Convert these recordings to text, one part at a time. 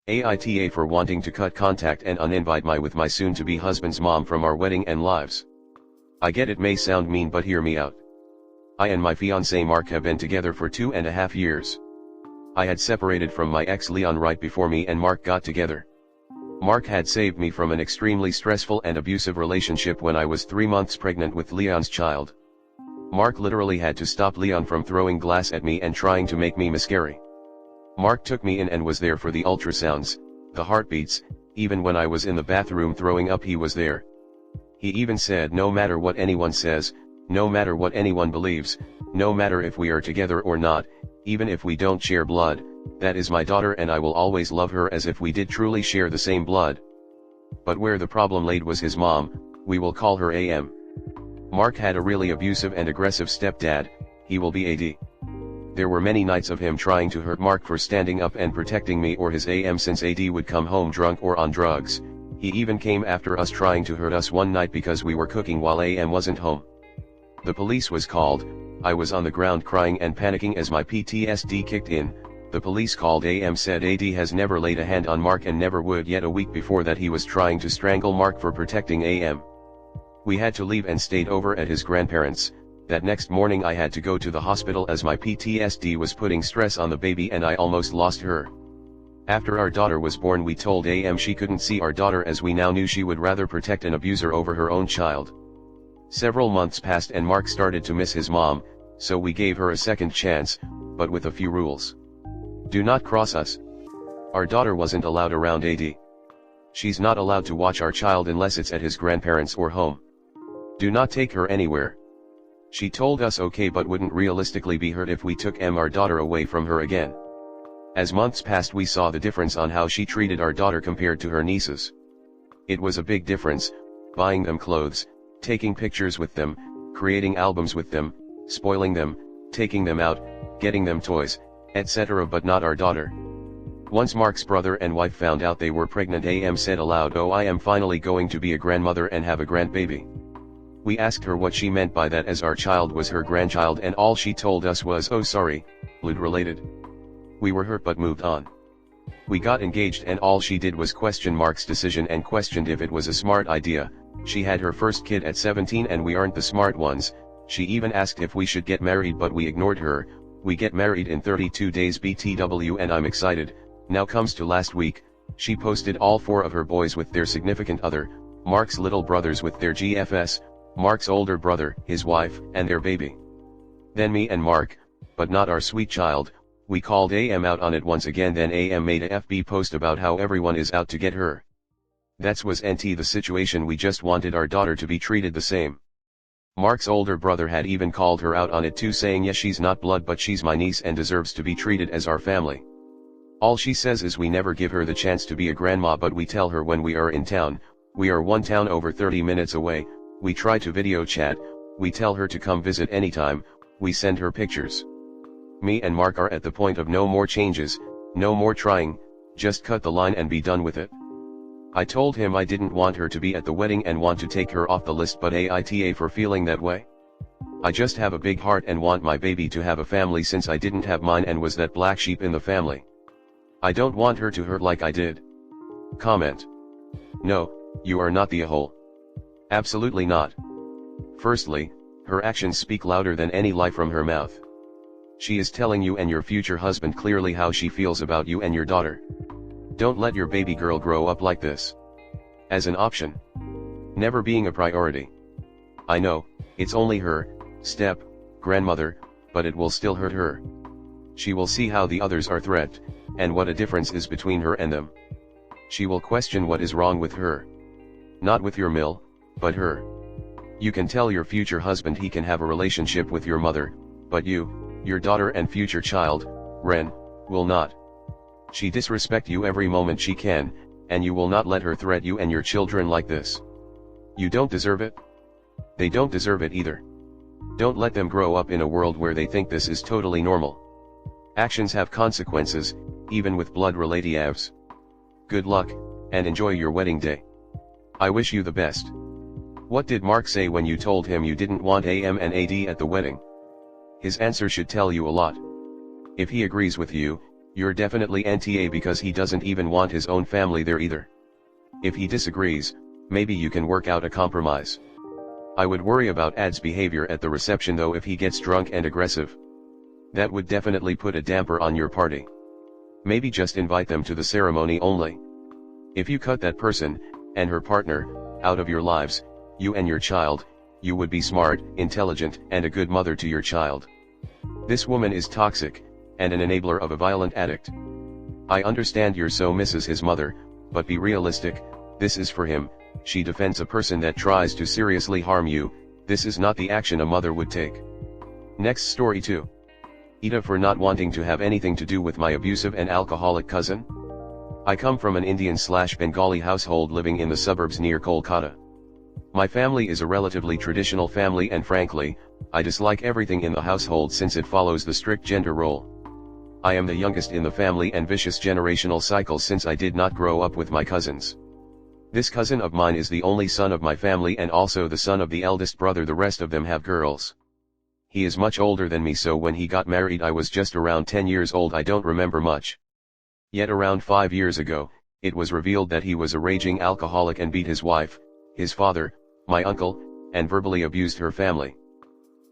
AITA for wanting to cut contact and uninvite me with my soon-to-be husband's mom from our wedding and lives. I get it may sound mean, but hear me out. I and my fiancé Mark have been together for 2.5 years. I had separated from my ex Leon right before me and Mark got together. Mark had saved me from an extremely stressful and abusive relationship when I was 3 months pregnant with Leon's child. Mark literally had to stop Leon from throwing glass at me and trying to make me miscarry. Mark took me in and was there for the ultrasounds, the heartbeats, even when I was in the bathroom throwing up he was there. He even said no matter what anyone says, no matter what anyone believes, no matter if we are together or not, even if we don't share blood, that is my daughter and I will always love her as if we did truly share the same blood. But where the problem laid was his mom, we will call her AM. Mark had a really abusive and aggressive stepdad, he will be AD. There were many nights of him trying to hurt Mark for standing up and protecting me or his AM since AD would come home drunk or on drugs. He even came after us trying to hurt us one night because we were cooking while AM wasn't home. The police was called. I was on the ground crying and panicking as my PTSD kicked in. The police called AM said AD has never laid a hand on Mark and never would, yet a week before that he was trying to strangle Mark for protecting AM. We had to leave and stayed over at his grandparents'. That next morning I had to go to the hospital as my PTSD was putting stress on the baby and I almost lost her. After our daughter was born we told AM she couldn't see our daughter as we now knew she would rather protect an abuser over her own child. Several months passed and Mark started to miss his mom, so we gave her a second chance, but with a few rules. Do not cross us. Our daughter wasn't allowed around AD. She's not allowed to watch our child unless it's at his grandparents' or home. Do not take her anywhere. She told us okay but wouldn't realistically be hurt if we took our daughter away from her again. As months passed we saw the difference on how she treated our daughter compared to her nieces. It was a big difference, buying them clothes, taking pictures with them, creating albums with them, spoiling them, taking them out, getting them toys, etc. but not our daughter. Once Mark's brother and wife found out they were pregnant, AM said aloud, "Oh, I am finally going to be a grandmother and have a grandbaby." We asked her what she meant by that as our child was her grandchild and all she told us was, "Oh sorry, blood related." We were hurt but moved on. We got engaged and all she did was question Mark's decision and questioned if it was a smart idea. She had her first kid at 17 and we aren't the smart ones. She even asked if we should get married but we ignored her. We get married in 32 days BTW and I'm excited. Now comes to last week, she posted all 4 of her boys with their significant other, Mark's little brothers with their GFS, Mark's older brother, his wife, and their baby. Then me and Mark, but not our sweet child. We called AM out on it once again, then AM made a FB post about how everyone is out to get her. That was NT the situation, we just wanted our daughter to be treated the same. Mark's older brother had even called her out on it too, saying yes, she's not blood but she's my niece and deserves to be treated as our family. All she says is we never give her the chance to be a grandma but we tell her when we are in town. We are one town over 30 minutes away, we try to video chat, we tell her to come visit anytime, we send her pictures. Me and Mark are at the point of no more changes, no more trying, just cut the line and be done with it. I told him I didn't want her to be at the wedding and want to take her off the list, but AITA for feeling that way. I just have a big heart and want my baby to have a family since I didn't have mine and was that black sheep in the family. I don't want her to hurt like I did. Comment. No, you are not the a-hole. Absolutely not. Firstly, her actions speak louder than any lie from her mouth. She is telling you and your future husband clearly how she feels about you and your daughter. Don't let your baby girl grow up like this. As an option. Never being a priority. I know, it's only her, grandmother, but it will still hurt her. She will see how the others are threatened, and what a difference is between her and them. She will question what is wrong with her. Not with your mill, but her. You can tell your future husband he can have a relationship with your mother, but you, your daughter and future child, Ren, will not. She disrespect you every moment she can, and you will not let her threat you and your children like this. You don't deserve it. They don't deserve it either. Don't let them grow up in a world where they think this is totally normal. Actions have consequences, even with blood relatives. Good luck, and enjoy your wedding day. I wish you the best. What did Mark say when you told him you didn't want AM and AD at the wedding? His answer should tell you a lot. If he agrees with you, You're definitely NTA because he doesn't even want his own family there either. If he disagrees, maybe you can work out a compromise. I would worry about Ad's behavior at the reception though. If he gets drunk and aggressive, that would definitely put a damper on your party. Maybe just invite them to the ceremony only. If you cut that person, and her partner, out of your lives, you and your child, you would be smart, intelligent, and a good mother to your child. This woman is toxic, and an enabler of a violent addict. I understand you're so misses his mother, but be realistic, this is for him. She defends a person that tries to seriously harm you. This is not the action a mother would take. Next story 2. AITA for not wanting to have anything to do with my abusive and alcoholic cousin. I come from an Indian/Bengali household living in the suburbs near Kolkata. My family is a relatively traditional family, and frankly, I dislike everything in the household since it follows the strict gender role. I am the youngest in the family and vicious generational cycle since I did not grow up with my cousins. This cousin of mine is the only son of my family and also the son of the eldest brother. The rest of them have girls. He is much older than me, so when he got married I was just around 10 years old. I don't remember much. Yet around 5 years ago, it was revealed that he was a raging alcoholic and beat his wife, his father, my uncle, and verbally abused her family.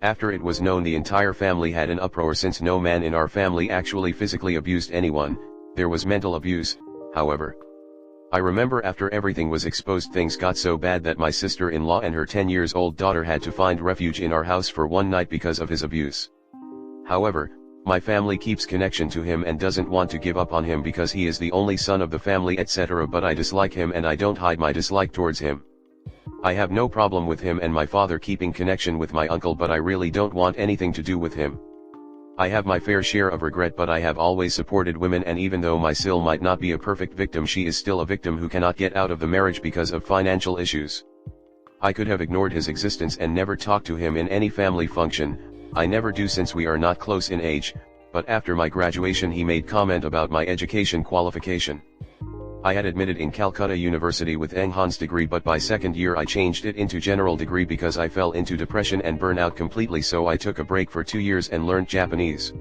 After it was known, the entire family had an uproar since no man in our family actually physically abused anyone. There was mental abuse, however. I remember after everything was exposed, things got so bad that my sister-in-law and her 10-year-old daughter had to find refuge in our house for one night because of his abuse. However, my family keeps connection to him and doesn't want to give up on him because he is the only son of the family, etc. But I dislike him and I don't hide my dislike towards him. I have no problem with him and my father keeping connection with my uncle, but I really don't want anything to do with him. I have my fair share of regret, but I have always supported women, and even though my Sil might not be a perfect victim, she is still a victim who cannot get out of the marriage because of financial issues. I could have ignored his existence and never talked to him in any family function. I never do since we are not close in age, but after my graduation he made comment about my education qualification. I had admitted in Calcutta University with Enhanced degree, but by second year I changed it into general degree because I fell into depression and burnout completely, so I took a break for 2 years and learned Japanese.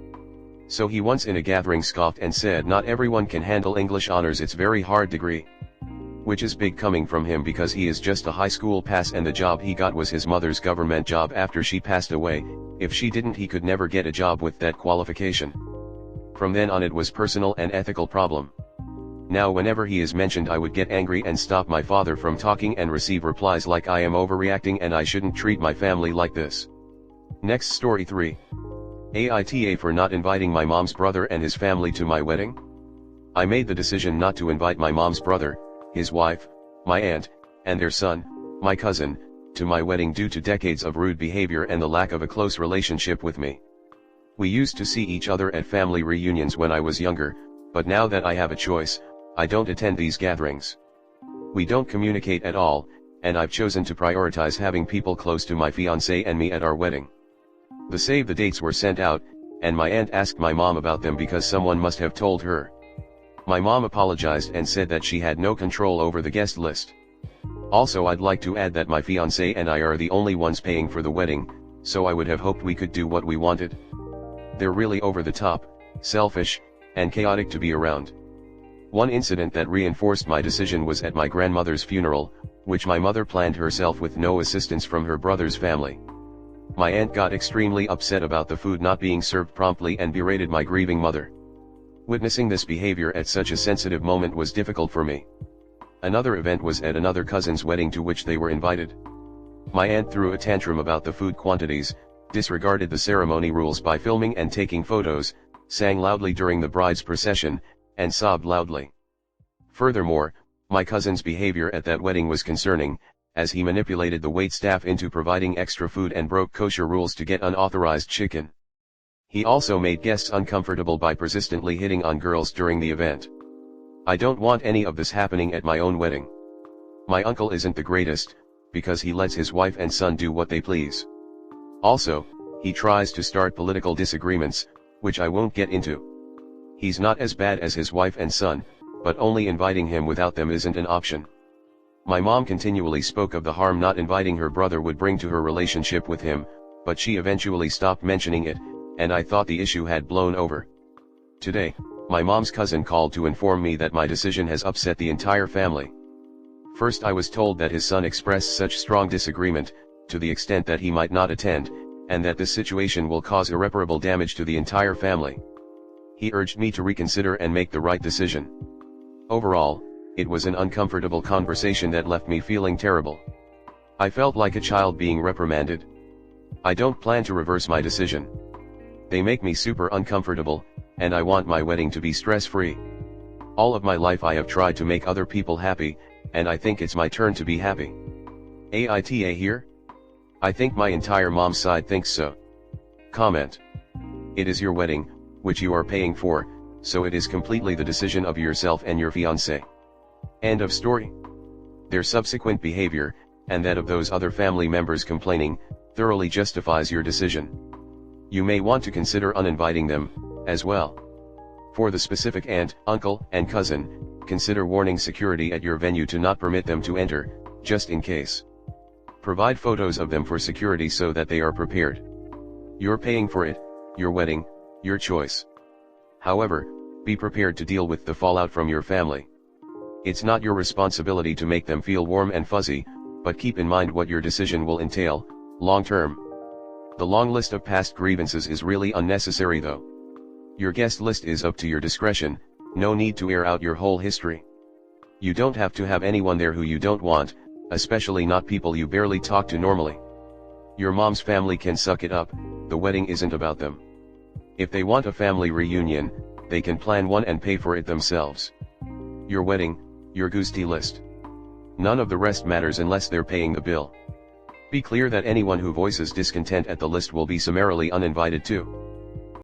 So he once in a gathering scoffed and said not everyone can handle English honors, it's very hard degree. Which is big coming from him because he is just a high school pass and the job he got was his mother's government job after she passed away. If she didn't, he could never get a job with that qualification. From then on it was personal and ethical problem. Now whenever he is mentioned I would get angry and stop my father from talking and receive replies like I am overreacting and I shouldn't treat my family like this. Next story 3. AITA for not inviting my mom's brother and his family to my wedding. I made the decision not to invite my mom's brother, his wife, my aunt, and their son, my cousin, to my wedding due to decades of rude behavior and the lack of a close relationship with me. We used to see each other at family reunions when I was younger, but now that I have a choice, I don't attend these gatherings. We don't communicate at all, and I've chosen to prioritize having people close to my fiancé and me at our wedding. The save the dates were sent out, and my aunt asked my mom about them because someone must have told her. My mom apologized and said that she had no control over the guest list. Also, I'd like to add that my fiancé and I are the only ones paying for the wedding, so I would have hoped we could do what we wanted. They're really over the top, selfish, and chaotic to be around. One incident that reinforced my decision was at my grandmother's funeral, which my mother planned herself with no assistance from her brother's family. My aunt got extremely upset about the food not being served promptly and berated my grieving mother. Witnessing this behavior at such a sensitive moment was difficult for me. Another event was at another cousin's wedding to which they were invited. My aunt threw a tantrum about the food quantities, disregarded the ceremony rules by filming and taking photos, sang loudly during the bride's procession, and sobbed loudly. Furthermore, my cousin's behavior at that wedding was concerning, as he manipulated the waitstaff into providing extra food and broke kosher rules to get unauthorized chicken. He also made guests uncomfortable by persistently hitting on girls during the event. I don't want any of this happening at my own wedding. My uncle isn't the greatest, because he lets his wife and son do what they please. Also, he tries to start political disagreements, which I won't get into. He's not as bad as his wife and son, but only inviting him without them isn't an option. My mom continually spoke of the harm not inviting her brother would bring to her relationship with him, but she eventually stopped mentioning it, and I thought the issue had blown over. Today, My mom's cousin called to inform me that my decision has upset the entire family. First I was told that his son expressed such strong disagreement, to the extent that he might not attend, and that this situation will cause irreparable damage to the entire family. He urged me to reconsider and make the right decision. Overall, it was an uncomfortable conversation that left me feeling terrible. I felt like a child being reprimanded. I don't plan to reverse my decision. They make me super uncomfortable, and I want my wedding to be stress-free. All of my life I have tried to make other people happy, and I think it's my turn to be happy. AITA here? I think my entire mom's side thinks so. Comment. It is your wedding, which you are paying for, so it is completely the decision of yourself and your fiancé. End of story. Their subsequent behavior, and that of those other family members complaining, thoroughly justifies your decision. You may want to consider uninviting them, as well. For the specific aunt, uncle, and cousin, consider warning security at your venue to not permit them to enter, just in case. Provide photos of them for security so that they are prepared. You're paying for it, your wedding, your choice. However, be prepared to deal with the fallout from your family. It's not your responsibility to make them feel warm and fuzzy, but keep in mind what your decision will entail, long term. The long list of past grievances is really unnecessary though. Your guest list is up to your discretion, no need to air out your whole history. You don't have to have anyone there who you don't want, especially not people you barely talk to normally. Your mom's family can suck it up, the wedding isn't about them. If they want a family reunion, they can plan one and pay for it themselves. Your wedding, your gusti list. None of the rest matters unless they're paying the bill. Be clear that anyone who voices discontent at the list will be summarily uninvited too.